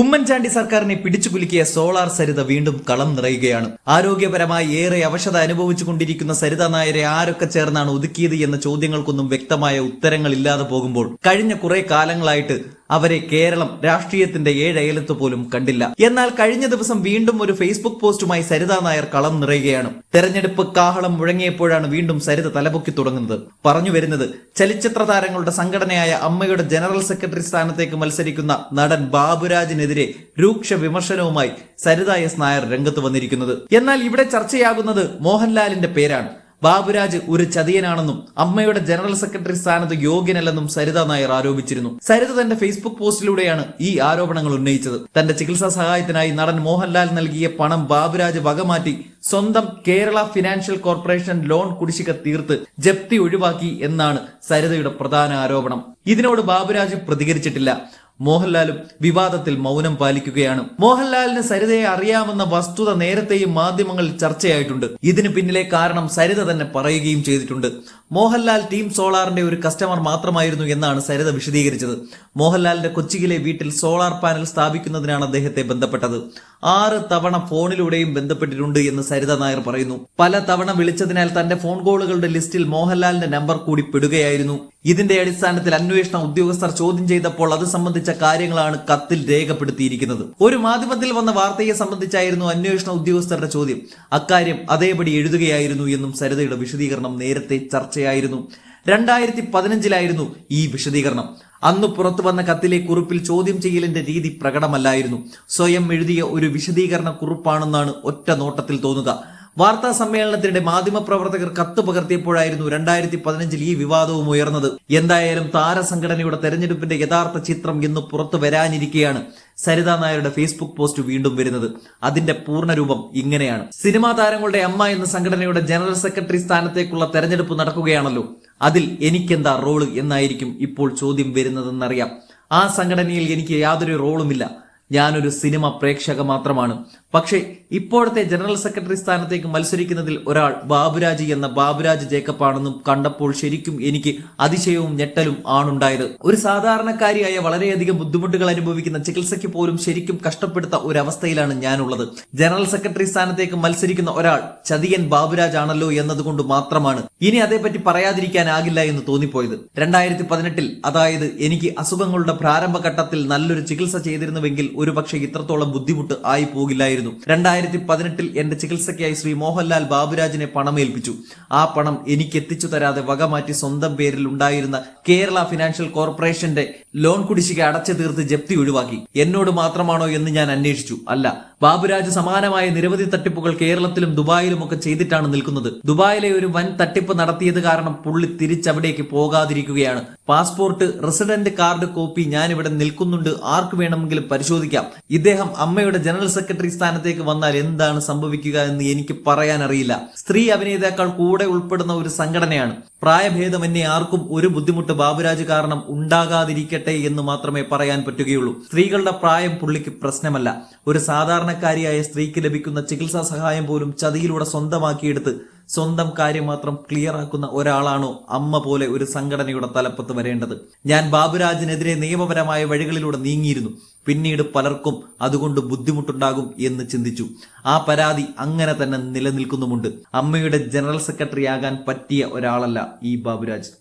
ഉമ്മൻചാണ്ടി സർക്കാരിനെ പിടിച്ചുകുലുക്കിയ സോളാർ സരിത വീണ്ടും കളം നിറയുകയാണ്. ആരോഗ്യപരമായി ഏറെ അവശത അനുഭവിച്ചുകൊണ്ടിരിക്കുന്ന സരിത നായരെ ആരൊക്കെ ചേർന്നാണ് ഒതുക്കിയത് എന്ന ചോദ്യങ്ങൾക്കൊന്നും വ്യക്തമായ ഉത്തരങ്ങളില്ലാതെ പോകുമ്പോൾ കഴിഞ്ഞ കുറെ കാലങ്ങളായിട്ട് അവരെ കേരളം രാഷ്ട്രീയത്തിന്റെ ഏഴയലത്ത് പോലും കണ്ടില്ല. എന്നാൽ കഴിഞ്ഞ ദിവസം വീണ്ടും ഒരു ഫേസ്ബുക്ക് പോസ്റ്റുമായി സരിത നായർ കളം നിറയുകയാണ്. തെരഞ്ഞെടുപ്പ് കാഹളം മുഴങ്ങിയപ്പോഴാണ് വീണ്ടും സരിത തലപൊക്കി തുടങ്ങുന്നത്. പറഞ്ഞു വരുന്നത് ചലച്ചിത്ര താരങ്ങളുടെ സംഘടനയായ അമ്മയുടെ ജനറൽ സെക്രട്ടറി സ്ഥാനത്തേക്ക് മത്സരിക്കുന്ന നടൻ ബാബുരാജിനെതിരെ രൂക്ഷ വിമർശനവുമായി സരിത എസ് നായർ രംഗത്ത് വന്നിരിക്കുന്നത്. എന്നാൽ ഇവിടെ ചർച്ചയാകുന്നത് മോഹൻലാലിന്റെ പേരാണ്. ബാബുരാജ് ഒരു ചതിയനാണെന്നും അമ്മയുടെ ജനറൽ സെക്രട്ടറി സ്ഥാനത്ത് യോഗ്യനല്ലെന്നും സരിത നായർ ആരോപിച്ചിരുന്നു. സരിത തന്റെ ഫേസ്ബുക്ക് പോസ്റ്റിലൂടെയാണ് ഈ ആരോപണങ്ങൾ ഉന്നയിച്ചത്. തന്റെ ചികിത്സാ സഹായത്തിനായി നടൻ മോഹൻലാൽ നൽകിയ പണം ബാബുരാജ് വകമാറ്റി സ്വന്തം കേരള ഫിനാൻഷ്യൽ കോർപ്പറേഷൻ ലോൺ കുടിശ്ശിക തീർത്ത് ജപ്തി ഒഴിവാക്കി എന്നാണ് സരിതയുടെ പ്രധാന ആരോപണം. ഇതിനോട് ബാബുരാജ് പ്രതികരിച്ചിട്ടില്ല. മോഹൻലാലും വിവാദത്തിൽ മൗനം പാലിക്കുകയാണ്. മോഹൻലാലിന് സരിതയെ അറിയാമെന്ന വസ്തുത നേരത്തെയും മാധ്യമങ്ങളിൽ ചർച്ചയായിട്ടുണ്ട്. ഇതിന് പിന്നിലെ കാരണം സരിത തന്നെ പറയുകയും ചെയ്തിട്ടുണ്ട്. മോഹൻലാൽ ടീം സോളാറിന്റെ ഒരു കസ്റ്റമർ മാത്രമായിരുന്നു എന്നാണ് സരിത വിശദീകരിച്ചത്. മോഹൻലാലിന്റെ കൊച്ചിയിലെ വീട്ടിൽ സോളാർ പാനൽ സ്ഥാപിക്കുന്നതിനാണ് അദ്ദേഹത്തെ ബന്ധപ്പെട്ടത്. 6 തവണ ഫോണിലൂടെയും ബന്ധപ്പെട്ടിട്ടുണ്ട് എന്ന് സരിത നായർ പറയുന്നു. പല തവണ വിളിച്ചതിനാൽ തന്റെ ഫോൺ കോളുകളുടെ ലിസ്റ്റിൽ മോഹൻലാലിന്റെ നമ്പർ കൂടി പെടുകയായിരുന്നു. ഇതിന്റെ അടിസ്ഥാനത്തിൽ അന്വേഷണ ഉദ്യോഗസ്ഥർ ചോദ്യം ചെയ്തപ്പോൾ അത് സംബന്ധിച്ച കാര്യങ്ങളാണ് കത്തിൽ രേഖപ്പെടുത്തിയിരിക്കുന്നത്. ഒരു മാധ്യമത്തിൽ വന്ന വാർത്തയെ സംബന്ധിച്ചായിരുന്നു അന്വേഷണ ഉദ്യോഗസ്ഥരുടെ ചോദ്യം. അക്കാര്യം അതേപടി എഴുതുകയായിരുന്നു എന്നും സരിതയുടെ വിശദീകരണം നേരത്തെ ചർച്ചയായിരുന്നു. 2015 ഈ വിശദീകരണം. അന്ന് പുറത്തു വന്ന കത്തിലെ കുറിപ്പിൽ ചോദ്യം ചെയ്യലിന്റെ രീതി പ്രകടമല്ലായിരുന്നു. സ്വയം എഴുതിയ ഒരു വിശദീകരണ കുറിപ്പാണെന്നാണ് ഒറ്റ നോട്ടത്തിൽ തോന്നുക. വാർത്താ സമ്മേളനത്തിനിടെ മാധ്യമപ്രവർത്തകർ കത്ത് പകർത്തിയപ്പോഴായിരുന്നു 2015 ഈ വിവാദവും ഉയർന്നത്. എന്തായാലും താരസംഘടനയുടെ തെരഞ്ഞെടുപ്പിന്റെ യഥാർത്ഥ ചിത്രം ഇന്ന് പുറത്തു വരാനിരിക്കെയാണ് സരിത നായരുടെ ഫേസ്ബുക്ക് പോസ്റ്റ് വീണ്ടും വരുന്നത്. അതിന്റെ പൂർണ്ണരൂപം ഇങ്ങനെയാണ്. സിനിമാ താരങ്ങളുടെ അമ്മ എന്ന സംഘടനയുടെ ജനറൽ സെക്രട്ടറി സ്ഥാനത്തേക്കുള്ള തെരഞ്ഞെടുപ്പ് നടക്കുകയാണല്ലോ. അതിൽ എനിക്കെന്താ റോള് എന്നായിരിക്കും ഇപ്പോൾ ചോദ്യം വരുന്നതെന്നറിയാം. ആ സംഘടനയിൽ എനിക്ക് യാതൊരു റോളുമില്ല. ഞാനൊരു സിനിമ പ്രേക്ഷക മാത്രമാണ്. പക്ഷേ ഇപ്പോഴത്തെ ജനറൽ സെക്രട്ടറി സ്ഥാനത്തേക്ക് മത്സരിക്കുന്നതിൽ ഒരാൾ ബാബുരാജ് എന്ന ബാബുരാജ് ജേക്കബ് ആണെന്നും കണ്ടപ്പോൾ ശരിക്കും എനിക്ക് അതിശയവും ഞെട്ടലും ആണുണ്ടായത്. ഒരു സാധാരണക്കാരിയായ വളരെയധികം ബുദ്ധിമുട്ടുകൾ അനുഭവിക്കുന്ന ചികിത്സയ്ക്ക് പോലും ശരിക്കും കഷ്ടപ്പെടുത്ത ഒരവസ്ഥയിലാണ് ഞാനുള്ളത്. ജനറൽ സെക്രട്ടറി സ്ഥാനത്തേക്ക് മത്സരിക്കുന്ന ഒരാൾ ചതിയൻ ബാബുരാജ് ആണല്ലോ എന്നതുകൊണ്ട് മാത്രമാണ് ഇനി അതേപറ്റി പറയാതിരിക്കാനാകില്ല എന്ന് തോന്നിപ്പോയത്. 2018 അതായത് എനിക്ക് അസുഖങ്ങളുടെ പ്രാരംഭഘട്ടത്തിൽ നല്ലൊരു ചികിത്സ ചെയ്തിരുന്നുവെങ്കിൽ ഒരുപക്ഷെ ഇത്രത്തോളം ബുദ്ധിമുട്ട് ആയി പോകില്ലായിരുന്നു. 2018 എന്റെ ചികിത്സയ്ക്കായി ശ്രീ മോഹൻലാൽ ബാബുരാജിനെ പണമേൽപ്പിച്ചു. ആ പണം എനിക്ക് എത്തിച്ചു തരാതെ വകമാറ്റി സ്വന്തം പേരിൽ ഉണ്ടായിരുന്ന കേരള ഫിനാൻഷ്യൽ കോർപ്പറേഷന്റെ ലോൺ കുടിശ്ശിക അടച്ചു തീർത്ത് ജപ്തി ഒഴിവാക്കി. എന്നോട് മാത്രമാണോ എന്ന് ഞാൻ അന്വേഷിച്ചു. അല്ല, ബാബുരാജ് സമാനമായ നിരവധി തട്ടിപ്പുകൾ കേരളത്തിലും ദുബായിലുമൊക്കെ ചെയ്തിട്ടാണ് നിൽക്കുന്നത്. ദുബായിലെ ഒരു വൻ തട്ടിപ്പ് നടത്തിയത് കാരണം പുള്ളി തിരിച്ചവിടേക്ക് പോകാതിരിക്കുകയാണ്. പാസ്പോർട്ട്, റെസിഡന്റ് കാർഡ് കോപ്പി ഞാനിവിടെ നിൽക്കുന്നുണ്ട്, ആർക്ക് വേണമെങ്കിലും പരിശോധിക്കാം. ഇദ്ദേഹം അമ്മയുടെ ജനറൽ സെക്രട്ടറി സ്ഥാനത്തേക്ക് വന്നാൽ എന്താണ് സംഭവിക്കുക എന്ന് എനിക്ക് പറയാൻ അറിയില്ല. സ്ത്രീ അഭിനേതാക്കൾ കൂടെ ഉൾപ്പെടുന്ന ഒരു സംഘടനയാണ്. പ്രായഭേദമന്യേ ആർക്കും ഒരു ബുദ്ധിമുട്ട് ബാബുരാജ് കാരണം ഉണ്ടാകാതിരിക്കട്ടെ എന്ന് മാത്രമേ പറയാൻ പറ്റുകയുള്ളൂ. സ്ത്രീകളുടെ പ്രായം പുള്ളിക്ക് പ്രശ്നമല്ല. ഒരു സാധാരണക്കാരിയായ സ്ത്രീക്ക് ലഭിക്കുന്ന ചികിത്സാ സഹായം പോലും ചതിയിലൂടെ സ്വന്തമാക്കിയെടുത്ത് സ്വന്തം കാര്യം മാത്രം ക്ലിയർ ആക്കുന്ന ഒരാളാണോ അമ്മ പോലെ ഒരു സംഘടനയുടെ തലപ്പത്ത് വരേണ്ടത്? ഞാൻ ബാബുരാജിനെതിരെ നിയമപരമായ വഴികളിലൂടെ നീങ്ങിയിരുന്നു. പിന്നീട് പലർക്കും അതുകൊണ്ട് ബുദ്ധിമുട്ടുണ്ടാകും എന്ന് ചിന്തിച്ചു. ആ പരാതി അങ്ങനെ തന്നെ നിലനിൽക്കുന്നുമുണ്ട്. അമ്മയുടെ ജനറൽ സെക്രട്ടറി ആകാൻ പറ്റിയ ഒരാളല്ല ഈ ബാബുരാജ്.